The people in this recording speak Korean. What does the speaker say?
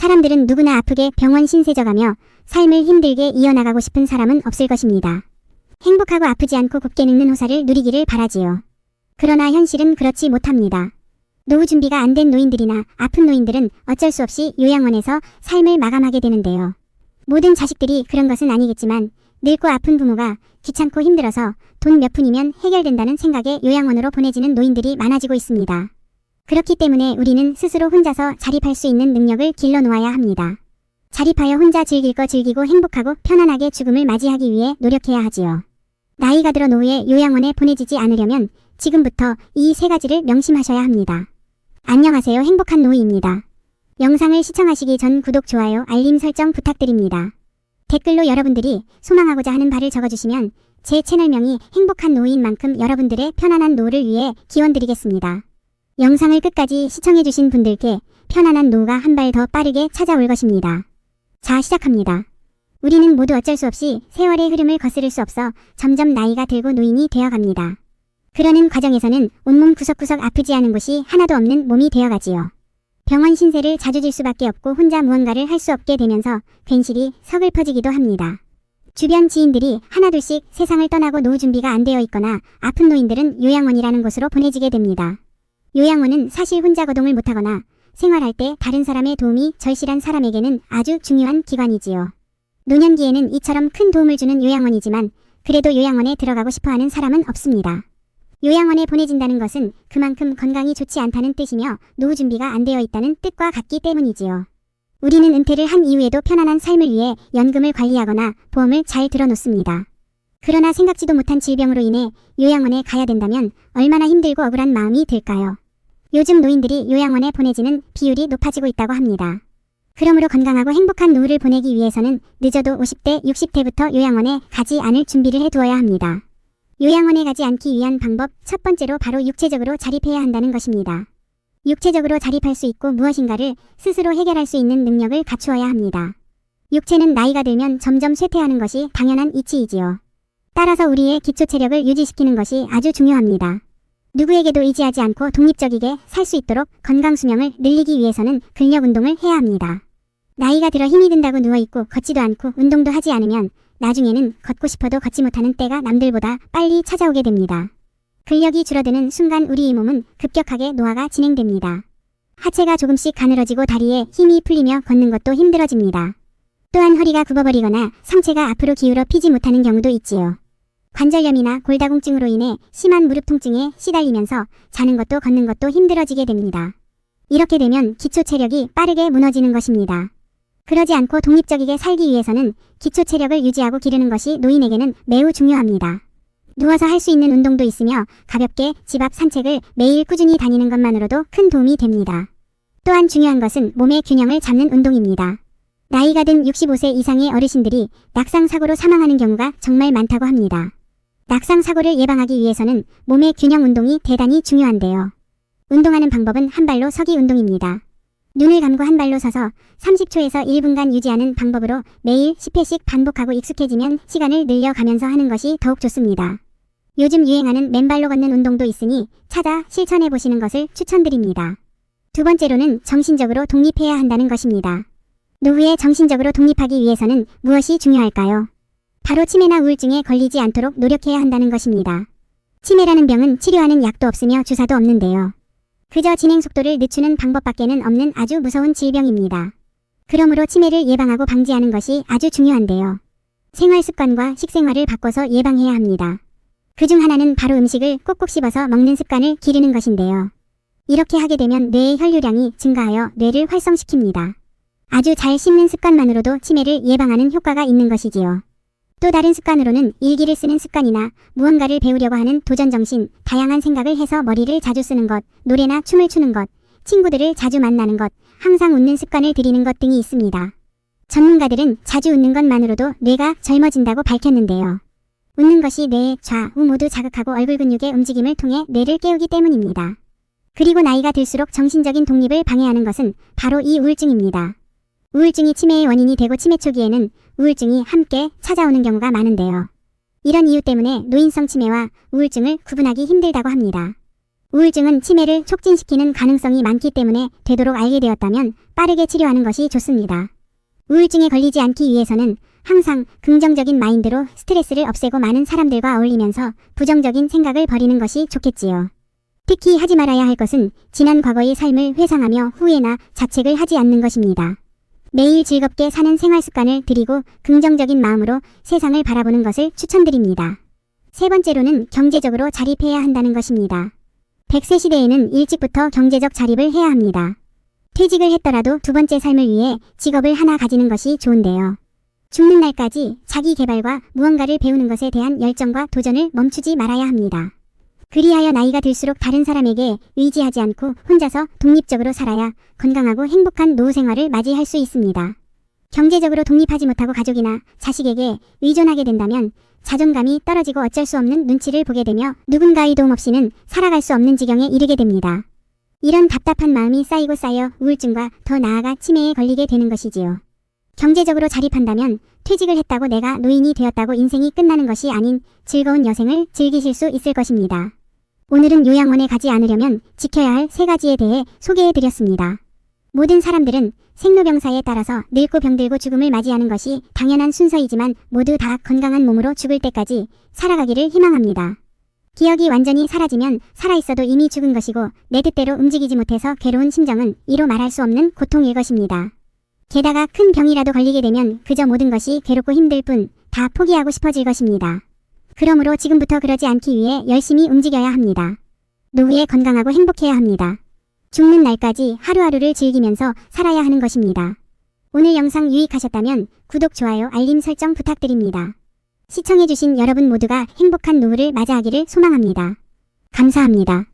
사람들은 누구나 아프게 병원 신세져가며 삶을 힘들게 이어나가고 싶은 사람은 없을 것입니다. 행복하고 아프지 않고 곱게 늙는 호사를 누리기를 바라지요. 그러나 현실은 그렇지 못합니다. 노후 준비가 안 된 노인들이나 아픈 노인들은 어쩔 수 없이 요양원에서 삶을 마감하게 되는데요. 모든 자식들이 그런 것은 아니겠지만 늙고 아픈 부모가 귀찮고 힘들어서 돈 몇 푼이면 해결된다는 생각에 요양원으로 보내지는 노인들이 많아지고 있습니다. 그렇기 때문에 우리는 스스로 혼자서 자립할 수 있는 능력을 길러놓아야 합니다. 자립하여 혼자 즐길 거 즐기고 행복하고 편안하게 죽음을 맞이하기 위해 노력해야 하지요. 나이가 들어 노후에 요양원에 보내지지 않으려면 지금부터 이 세 가지를 명심하셔야 합니다. 안녕하세요. 행복한 노후입니다. 영상을 시청하시기 전 구독, 좋아요, 알림 설정 부탁드립니다. 댓글로 여러분들이 소망하고자 하는 바를 적어주시면 제 채널명이 행복한 노후인 만큼 여러분들의 편안한 노후를 위해 기원드리겠습니다. 영상을 끝까지 시청해주신 분들께 편안한 노후가 한 발 더 빠르게 찾아올 것입니다. 자, 시작합니다. 우리는 모두 어쩔 수 없이 세월의 흐름을 거스를 수 없어 점점 나이가 들고 노인이 되어갑니다. 그러는 과정에서는 온몸 구석구석 아프지 않은 곳이 하나도 없는 몸이 되어가지요. 병원 신세를 자주 질 수밖에 없고 혼자 무언가를 할 수 없게 되면서 괜시리 서글퍼지기도 합니다. 주변 지인들이 하나둘씩 세상을 떠나고 노후 준비가 안 되어 있거나 아픈 노인들은 요양원이라는 곳으로 보내지게 됩니다. 요양원은 사실 혼자 거동을 못하거나 생활할 때 다른 사람의 도움이 절실한 사람에게는 아주 중요한 기관이지요. 노년기에는 이처럼 큰 도움을 주는 요양원이지만 그래도 요양원에 들어가고 싶어하는 사람은 없습니다. 요양원에 보내진다는 것은 그만큼 건강이 좋지 않다는 뜻이며 노후 준비가 안 되어 있다는 뜻과 같기 때문이지요. 우리는 은퇴를 한 이후에도 편안한 삶을 위해 연금을 관리하거나 보험을 잘 들어놓습니다. 그러나 생각지도 못한 질병으로 인해 요양원에 가야 된다면 얼마나 힘들고 억울한 마음이 들까요? 요즘 노인들이 요양원에 보내지는 비율이 높아지고 있다고 합니다. 그러므로 건강하고 행복한 노후를 보내기 위해서는 늦어도 50대, 60대부터 요양원에 가지 않을 준비를 해두어야 합니다. 요양원에 가지 않기 위한 방법, 첫 번째로 바로 육체적으로 자립해야 한다는 것입니다. 육체적으로 자립할 수 있고 무엇인가를 스스로 해결할 수 있는 능력을 갖추어야 합니다. 육체는 나이가 들면 점점 쇠퇴하는 것이 당연한 이치이지요. 따라서 우리의 기초 체력을 유지시키는 것이 아주 중요합니다. 누구에게도 의지하지 않고 독립적이게 살 수 있도록 건강 수명을 늘리기 위해서는 근력 운동을 해야 합니다. 나이가 들어 힘이 든다고 누워있고 걷지도 않고 운동도 하지 않으면 나중에는 걷고 싶어도 걷지 못하는 때가 남들보다 빨리 찾아오게 됩니다. 근력이 줄어드는 순간 우리의 몸은 급격하게 노화가 진행됩니다. 하체가 조금씩 가늘어지고 다리에 힘이 풀리며 걷는 것도 힘들어집니다. 또한 허리가 굽어버리거나 상체가 앞으로 기울어 피지 못하는 경우도 있지요. 관절염이나 골다공증으로 인해 심한 무릎 통증에 시달리면서 자는 것도 걷는 것도 힘들어지게 됩니다. 이렇게 되면 기초 체력이 빠르게 무너지는 것입니다. 그러지 않고 독립적이게 살기 위해서는 기초 체력을 유지하고 기르는 것이 노인에게는 매우 중요합니다. 누워서 할 수 있는 운동도 있으며 가볍게 집 앞 산책을 매일 꾸준히 다니는 것만으로도 큰 도움이 됩니다. 또한 중요한 것은 몸의 균형을 잡는 운동입니다. 나이가 든 65세 이상의 어르신들이 낙상사고로 사망하는 경우가 정말 많다고 합니다. 낙상사고를 예방하기 위해서는 몸의 균형 운동이 대단히 중요한데요. 운동하는 방법은 한 발로 서기 운동입니다. 눈을 감고 한 발로 서서 30초에서 1분간 유지하는 방법으로 매일 10회씩 반복하고 익숙해지면 시간을 늘려가면서 하는 것이 더욱 좋습니다. 요즘 유행하는 맨발로 걷는 운동도 있으니 찾아 실천해보시는 것을 추천드립니다. 두 번째로는 정신적으로 독립해야 한다는 것입니다. 노후에 정신적으로 독립하기 위해서는 무엇이 중요할까요? 바로 치매나 우울증에 걸리지 않도록 노력해야 한다는 것입니다. 치매라는 병은 치료하는 약도 없으며 주사도 없는데요. 그저 진행 속도를 늦추는 방법밖에는 없는 아주 무서운 질병입니다. 그러므로 치매를 예방하고 방지하는 것이 아주 중요한데요. 생활 습관과 식생활을 바꿔서 예방해야 합니다. 그중 하나는 바로 음식을 꼭꼭 씹어서 먹는 습관을 기르는 것인데요. 이렇게 하게 되면 뇌의 혈류량이 증가하여 뇌를 활성시킵니다. 아주 잘 씹는 습관만으로도 치매를 예방하는 효과가 있는 것이지요. 또 다른 습관으로는 일기를 쓰는 습관이나 무언가를 배우려고 하는 도전정신, 다양한 생각을 해서 머리를 자주 쓰는 것, 노래나 춤을 추는 것, 친구들을 자주 만나는 것, 항상 웃는 습관을 들이는 것 등이 있습니다. 전문가들은 자주 웃는 것만으로도 뇌가 젊어진다고 밝혔는데요. 웃는 것이 뇌의 좌우 모두 자극하고 얼굴 근육의 움직임을 통해 뇌를 깨우기 때문입니다. 그리고 나이가 들수록 정신적인 독립을 방해하는 것은 바로 이 우울증입니다. 우울증이 치매의 원인이 되고 치매 초기에는 우울증이 함께 찾아오는 경우가 많은데요. 이런 이유 때문에 노인성 치매와 우울증을 구분하기 힘들다고 합니다. 우울증은 치매를 촉진시키는 가능성이 많기 때문에 되도록 알게 되었다면 빠르게 치료하는 것이 좋습니다. 우울증에 걸리지 않기 위해서는 항상 긍정적인 마인드로 스트레스를 없애고 많은 사람들과 어울리면서 부정적인 생각을 버리는 것이 좋겠지요. 특히 하지 말아야 할 것은 지난 과거의 삶을 회상하며 후회나 자책을 하지 않는 것입니다. 매일 즐겁게 사는 생활 습관을 들이고 긍정적인 마음으로 세상을 바라보는 것을 추천드립니다. 세 번째로는 경제적으로 자립해야 한다는 것입니다. 100세 시대에는 일찍부터 경제적 자립을 해야 합니다. 퇴직을 했더라도 두 번째 삶을 위해 직업을 하나 가지는 것이 좋은데요. 죽는 날까지 자기 개발과 무언가를 배우는 것에 대한 열정과 도전을 멈추지 말아야 합니다. 그리하여 나이가 들수록 다른 사람에게 의지하지 않고 혼자서 독립적으로 살아야 건강하고 행복한 노후 생활을 맞이할 수 있습니다. 경제적으로 독립하지 못하고 가족이나 자식에게 의존하게 된다면 자존감이 떨어지고 어쩔 수 없는 눈치를 보게 되며 누군가의 도움 없이는 살아갈 수 없는 지경에 이르게 됩니다. 이런 답답한 마음이 쌓이고 쌓여 우울증과 더 나아가 치매에 걸리게 되는 것이지요. 경제적으로 자립한다면 퇴직을 했다고 내가 노인이 되었다고 인생이 끝나는 것이 아닌 즐거운 여생을 즐기실 수 있을 것입니다. 오늘은 요양원에 가지 않으려면 지켜야 할 3가지에 대해 소개해드렸습니다. 모든 사람들은 생로병사에 따라서 늙고 병들고 죽음을 맞이하는 것이 당연한 순서이지만 모두 다 건강한 몸으로 죽을 때까지 살아가기를 희망합니다. 기억이 완전히 사라지면 살아있어도 이미 죽은 것이고 내 뜻대로 움직이지 못해서 괴로운 심정은 이로 말할 수 없는 고통일 것입니다. 게다가 큰 병이라도 걸리게 되면 그저 모든 것이 괴롭고 힘들 뿐 다 포기하고 싶어질 것입니다. 그러므로 지금부터 그러지 않기 위해 열심히 움직여야 합니다. 노후에 건강하고 행복해야 합니다. 죽는 날까지 하루하루를 즐기면서 살아야 하는 것입니다. 오늘 영상 유익하셨다면 구독, 좋아요, 알림 설정 부탁드립니다. 시청해주신 여러분 모두가 행복한 노후를 맞이하기를 소망합니다. 감사합니다.